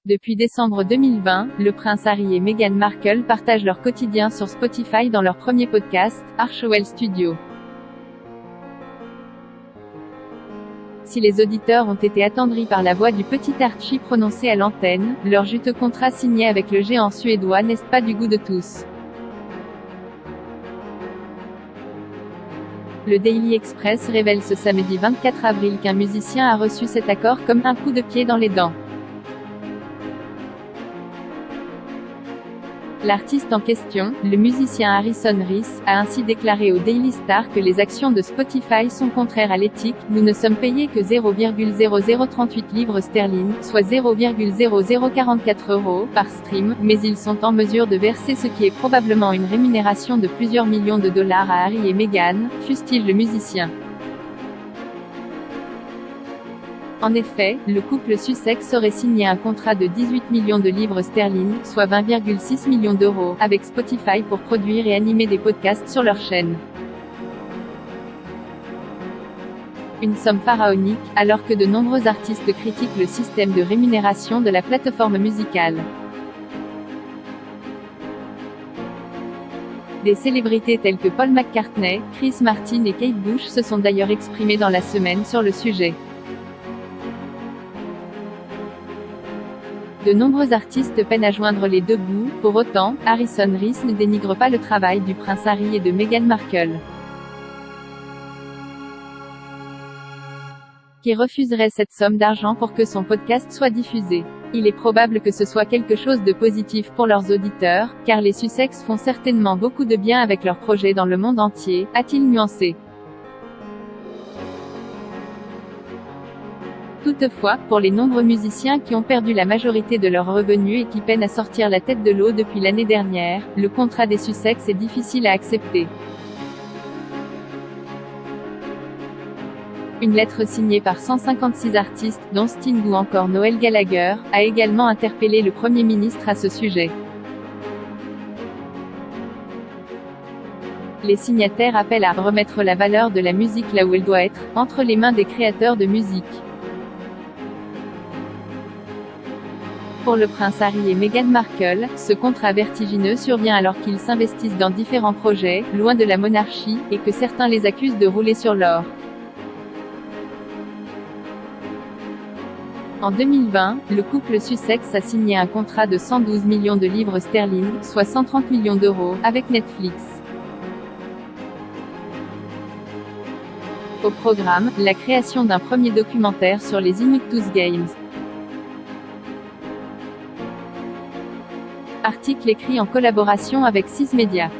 Depuis décembre 2020, le prince Harry et Meghan Markle partagent leur quotidien sur Spotify dans leur premier podcast, Archewell Studio. Si les auditeurs ont été attendris par la voix du petit Archie prononcée à l'antenne, leur juteux contrat signé avec le géant suédois n'est pas du goût de tous. Le Daily Express révèle ce samedi 24 avril qu'un musicien a reçu cet accord comme un coup de pied dans les dents. L'artiste en question, le musicien Harrison Reese, a ainsi déclaré au Daily Star que les actions de Spotify sont contraires à l'éthique. Nous ne sommes payés que 0,0038 livres sterling, soit 0,0044 € par stream, mais ils sont en mesure de verser ce qui est probablement une rémunération de plusieurs millions de dollars à Harry et Meghan, fuse-t-il le musicien. En effet, le couple Sussex aurait signé un contrat de 18 millions de livres sterling, soit 20,6 millions d'euros, avec Spotify pour produire et animer des podcasts sur leur chaîne. Une somme pharaonique, alors que de nombreux artistes critiquent le système de rémunération de la plateforme musicale. Des célébrités telles que Paul McCartney, Chris Martin et Kate Bush se sont d'ailleurs exprimées dans la semaine sur le sujet. De nombreux artistes peinent à joindre les deux bouts. Pour autant, Harrison Reese ne dénigre pas le travail du prince Harry et de Meghan Markle, qui refuserait cette somme d'argent pour que son podcast soit diffusé. Il est probable que ce soit quelque chose de positif pour leurs auditeurs, car les Sussex font certainement beaucoup de bien avec leurs projets dans le monde entier, a-t-il nuancé. Toutefois, pour les nombreux musiciens qui ont perdu la majorité de leurs revenus et qui peinent à sortir la tête de l'eau depuis l'année dernière, le contrat des Sussex est difficile à accepter. Une lettre signée par 156 artistes, dont Sting ou encore Noel Gallagher, a également interpellé le Premier ministre à ce sujet. Les signataires appellent à remettre la valeur de la musique là où elle doit être, entre les mains des créateurs de musique. Pour le prince Harry et Meghan Markle, ce contrat vertigineux survient alors qu'ils s'investissent dans différents projets, loin de la monarchie, et que certains les accusent de rouler sur l'or. En 2020, le couple Sussex a signé un contrat de 112 millions de livres sterling, soit 130 millions d'euros, avec Netflix. Au programme, la création d'un premier documentaire sur les Invictus Games. Article écrit en collaboration avec 6 Médias.